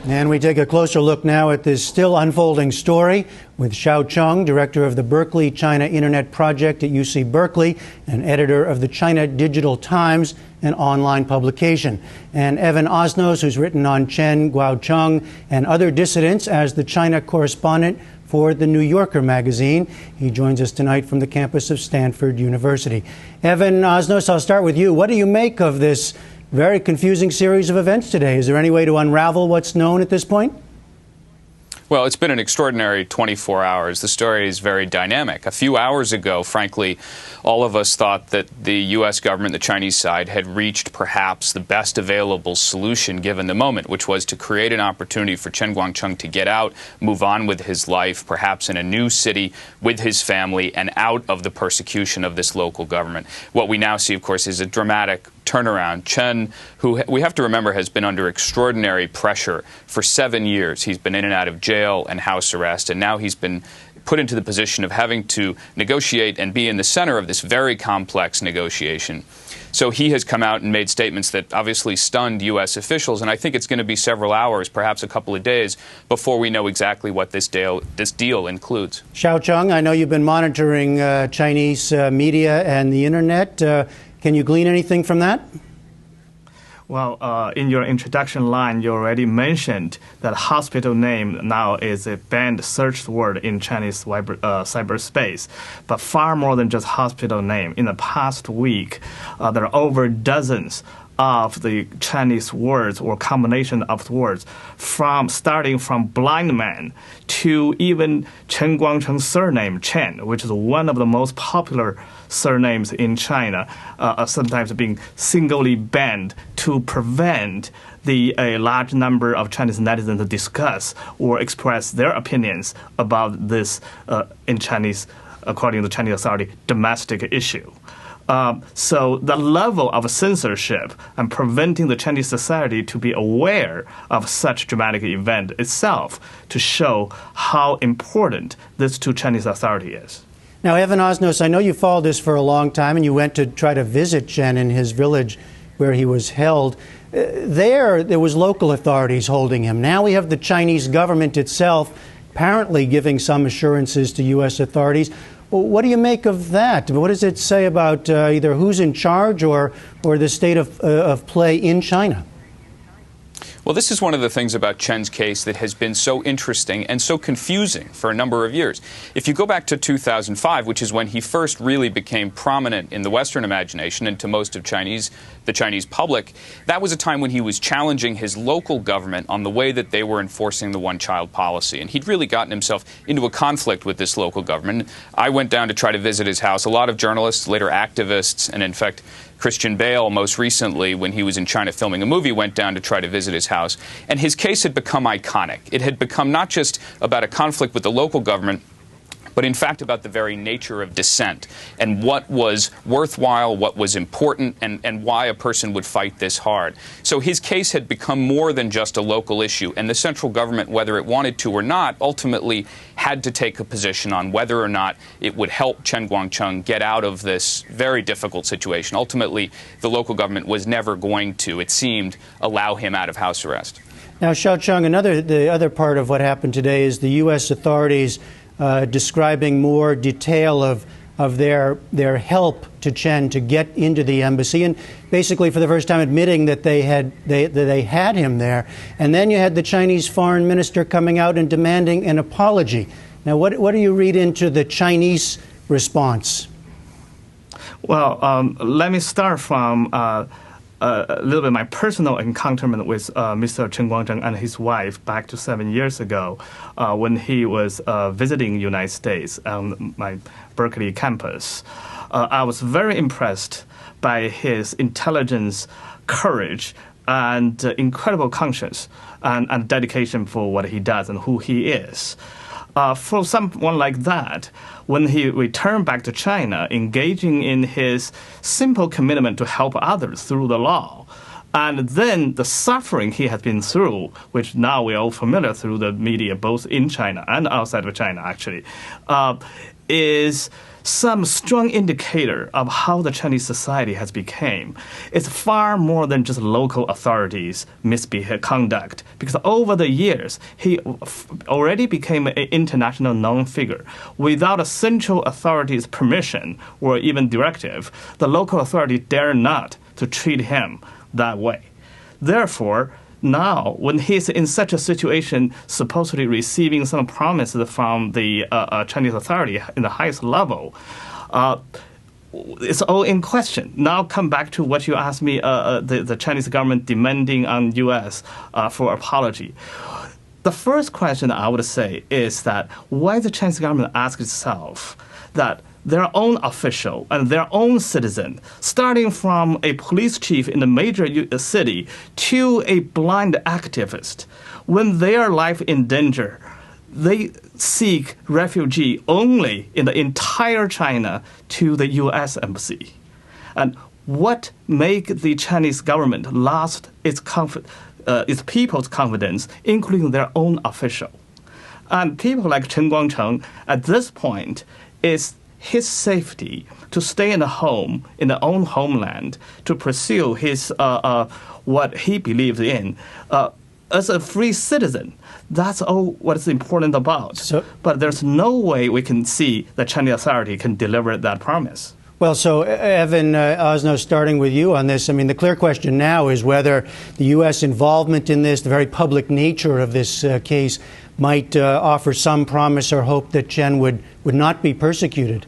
And we take a closer look now at this still unfolding story with Xiao Cheng, director of the Berkeley China Internet Project at UC Berkeley and editor of the China Digital Times, an online publication, and Evan Osnos, who's written on Chen Guocheng and other dissidents as the China correspondent for The New Yorker magazine. He joins us tonight from the campus of Stanford University. Evan Osnos, I'll start with you. What do you make of this very confusing series of events today? Is there any way to unravel what's known at this point? Well, it's been an extraordinary 24 hours. The story is very dynamic. A few hours ago, frankly, all of us thought that the U.S. government, the Chinese side, had reached perhaps the best available solution given the moment, which was to create an opportunity for Chen Guocheng to get out, move on with his life, perhaps in a new city with his family, and out of the persecution of this local government. What we now see, of course, is a dramatic turnaround. Chen, who we have to remember has been under extraordinary pressure for 7 years. He's been in and out of jail and house arrest, and now he's been put into the position of having to negotiate and be in the center of this very complex negotiation. So he has come out and made statements that obviously stunned U.S. officials, and I think it's going to be several hours, perhaps a couple of days, before we know exactly what this deal includes. Xiao Cheng, I know you've been monitoring Chinese media and the Internet. Can you glean anything from that? Well, in your introduction line, you already mentioned that hospital name now is a banned search word in Chinese cyberspace, but far more than just hospital name. In the past week, there are over dozens of the Chinese words or combination of words, starting from blind man to even Chen Guocheng's surname, Chen, which is one of the most popular surnames in China, sometimes being singly banned to prevent a large number of Chinese netizens to discuss or express their opinions about this, in Chinese, according to the Chinese authority, domestic issue. So the level of censorship and preventing the Chinese society to be aware of such dramatic event itself to show how important this to Chinese authority is. Now, Evan Osnos, I know you followed this for a long time, and you went to try to visit Chen in his village where he was held. There was local authorities holding him. Now we have the Chinese government itself apparently giving some assurances to U.S. authorities. What do you make of that? What does it say about either who's in charge or the state of play in China? Well, this is one of the things about Chen's case that has been so interesting and so confusing for a number of years. If you go back to 2005, which is when he first really became prominent in the Western imagination and to most of the Chinese public, that was a time when he was challenging his local government on the way that they were enforcing the one-child policy. And he'd really gotten himself into a conflict with this local government. I went down to try to visit his house. A lot of journalists, later activists, and in fact, Christian Bale, most recently, when he was in China filming a movie, went down to try to visit his house. And his case had become iconic. It had become not just about a conflict with the local government, but in fact about the very nature of dissent and what was worthwhile, what was important, and why a person would fight this hard. So his case had become more than just a local issue, and the central government, whether it wanted to or not, ultimately had to take a position on whether or not it would help Chen Guocheng get out of this very difficult situation. Ultimately, the local government was never going to, it seemed, allow him out of house arrest. Now, Xiao Cheng, the other part of what happened today is the U.S. authorities describing more detail of their help to Chen to get into the embassy, and basically for the first time admitting that they had him there. And then you had the Chinese foreign minister coming out and demanding an apology. Now, what do you read into the Chinese response? Well, let me start from a little bit my personal encounter with Mr. Chen Guocheng and his wife back to 7 years ago when he was visiting the United States on my Berkeley campus. I was very impressed by his intelligence, courage, and incredible conscience and dedication for what he does and who he is. For someone like that, when he returned back to China, engaging in his simple commitment to help others through the law, and then the suffering he has been through, which now we're all familiar through the media, both in China and outside of China, actually, is some strong indicator of how the Chinese society has become. It's far more than just local authorities' misconduct, because over the years, he already became an international known figure. Without a central authority's permission or even directive, the local authority dare not to treat him that way. Therefore, now, when he's in such a situation, supposedly receiving some promises from the Chinese authority in the highest level, it's all in question. Now, come back to what you asked me, the Chinese government demanding on U.S. For apology. The first question I would say is that why the Chinese government asks itself that their own official and their own citizen, starting from a police chief in a major city to a blind activist, when their life in danger, they seek refuge only in the entire China to the U.S. embassy. And what make the Chinese government lost its people's confidence, including their own official? And people like Chen Guangcheng, at this point, is his safety to stay in a home, in their own homeland, to pursue his what he believes in as a free citizen. That's all what is important about. But there's no way we can see the Chinese authority can deliver that promise. Well, so Evan Osnos, starting with you on this, I mean, the clear question now is whether the U.S. involvement in this, the very public nature of this case, might offer some promise or hope that Chen would not be persecuted.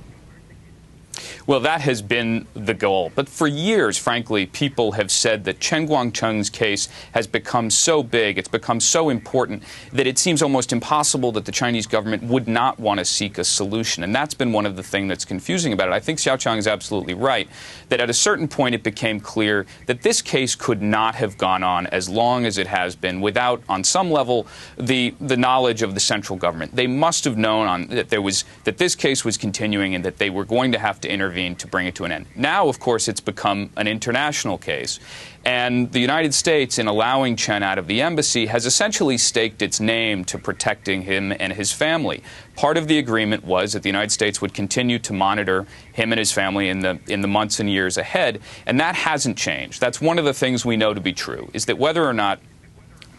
Well, that has been the goal. But for years, frankly, people have said that Chen Guangcheng's case has become so big, it's become so important, that it seems almost impossible that the Chinese government would not want to seek a solution. And that's been one of the things that's confusing about it. I think Xiaochang is absolutely right, that at a certain point it became clear that this case could not have gone on as long as it has been without, on some level, the knowledge of the central government. They must have known that this case was continuing and that they were going to have to intervene to bring it to an end. Now, of course, it's become an international case. And the United States, in allowing Chen out of the embassy, has essentially staked its name to protecting him and his family. Part of the agreement was that the United States would continue to monitor him and his family in the months and years ahead, and that hasn't changed. That's one of the things we know to be true, is that whether or not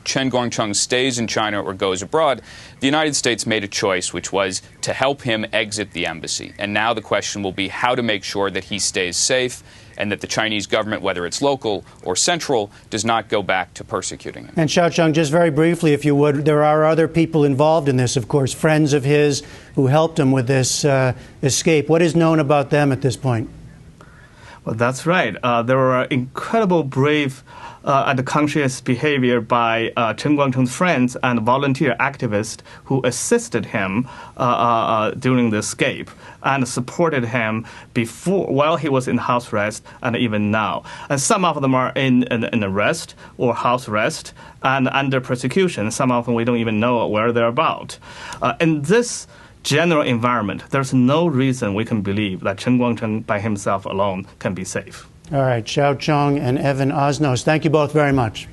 Chen Guangcheng stays in China or goes abroad, the United States made a choice, which was to help him exit the embassy. And now the question will be how to make sure that he stays safe and that the Chinese government, whether it's local or central, does not go back to persecuting him. And Xiaochang, just very briefly, if you would, there are other people involved in this, of course, friends of his who helped him with this escape. What is known about them at this point? Well, that's right. There were incredible brave and conscious behavior by Chen Guangcheng's friends and volunteer activists who assisted him during the escape and supported him while he was in house arrest and even now. And some of them are in arrest or house arrest and under persecution. Some of them we don't even know where they're about. In this general environment, there's no reason we can believe that Chen Guangcheng by himself alone can be safe. All right, Xiaochang and Evan Osnos, thank you both very much.